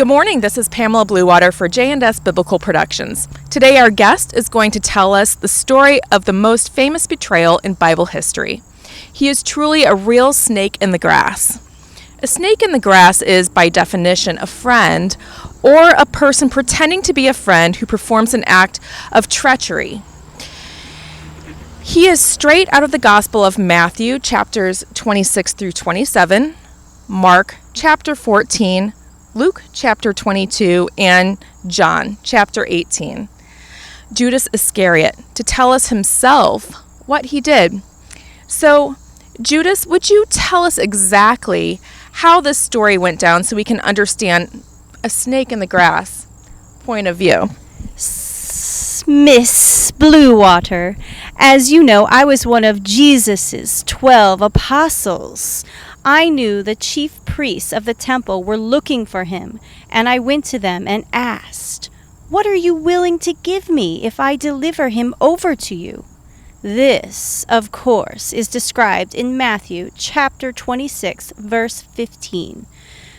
Good morning, this is Pamela Bluewater for J&S Biblical Productions. Today our guest is going to tell us the story of the most famous betrayal in Bible history. He is truly a real snake in the grass. A snake in the grass is, by definition, a friend or a person pretending to be a friend who performs an act of treachery. He is straight out of the Gospel of Matthew, chapters 26 through 27, Mark, chapter 14, Luke, chapter 22, and John, chapter 18. Judas Iscariot, to tell us himself what he did. So, Judas, would you tell us exactly how this story went down so we can understand a snake in the grass point of view? Miss Bluewater, as you know, I was one of Jesus's 12 apostles. I knew the chief priests of the temple were looking for him, and I went to them and asked, "What are you willing to give me if I deliver him over to you?" This, of course, is described in Matthew chapter 26, verse 15.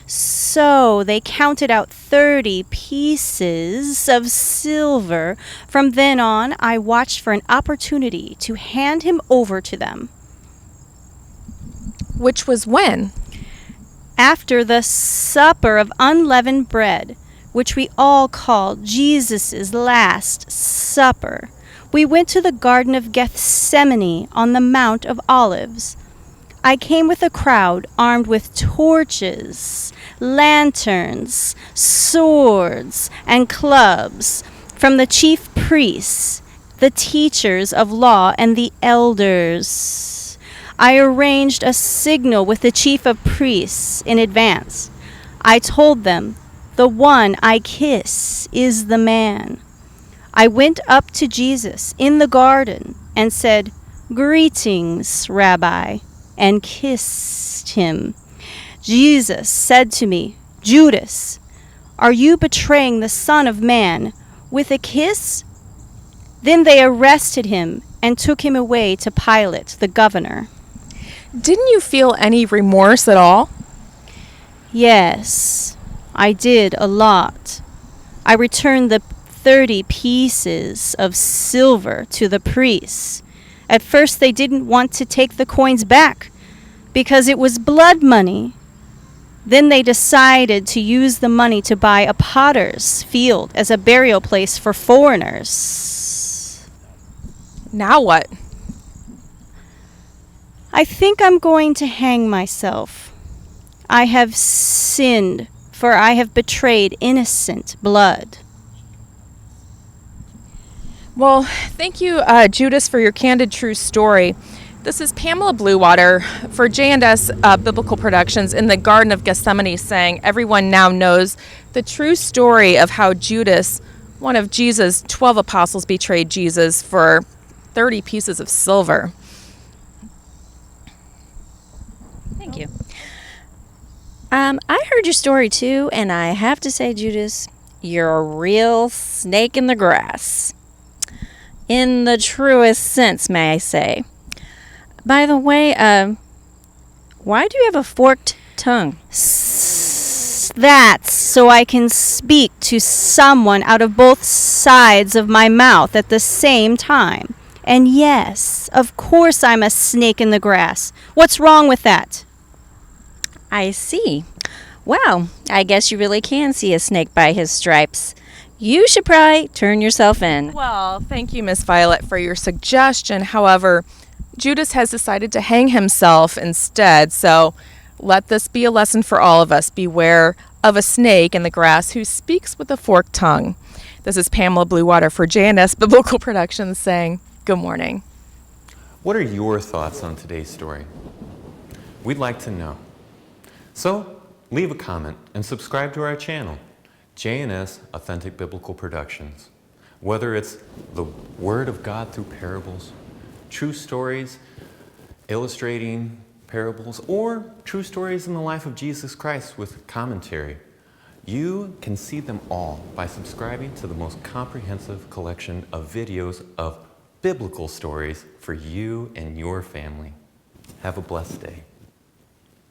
So they counted out 30 pieces of silver. From then on, I watched for an opportunity to hand him over to them. Which was when? After the supper of unleavened bread, which we all call Jesus' Last Supper, we went to the Garden of Gethsemane on the Mount of Olives. I came with a crowd armed with torches, lanterns, swords, and clubs from the chief priests, the teachers of law, and the elders. I arranged a signal with the chief of priests in advance. I told them, "The one I kiss is the man." I went up to Jesus in the garden and said, "Greetings, Rabbi," and kissed him. Jesus said to me, "Judas, are you betraying the Son of Man with a kiss?" Then they arrested him and took him away to Pilate, the governor. Didn't you feel any remorse at all? Yes, I did a lot. I returned the 30 pieces of silver to the priests. At first they didn't want to take the coins back because it was blood money. Then they decided to use the money to buy a potter's field as a burial place for foreigners. Now what? I think I'm going to hang myself. I have sinned, for I have betrayed innocent blood. Well, thank you, Judas, for your candid, true story. This is Pamela Bluewater for J&S Biblical Productions in the Garden of Gethsemane, saying everyone now knows the true story of how Judas, one of Jesus' 12 apostles, betrayed Jesus for 30 pieces of silver. Thank you. I heard your story too, and I have to say, Judas, you're a real snake in the grass. In the truest sense, may I say. By the way, why do you have a forked tongue? That's so I can speak to someone out of both sides of my mouth at the same time. And yes, of course I'm a snake in the grass. What's wrong with that? I see. Wow, I guess you really can see a snake by his stripes. You should probably turn yourself in. Well, thank you, Miss Violet, for your suggestion. However, Judas has decided to hang himself instead, so let this be a lesson for all of us. Beware of a snake in the grass who speaks with a forked tongue. This is Pamela Bluewater for J&S Biblical Productions saying good morning. What are your thoughts on today's story? We'd like to know. So, leave a comment and subscribe to our channel, J&S Authentic Biblical Productions. Whether it's the Word of God through parables, true stories illustrating parables, or true stories in the life of Jesus Christ with commentary, you can see them all by subscribing to the most comprehensive collection of videos of biblical stories for you and your family. Have a blessed day.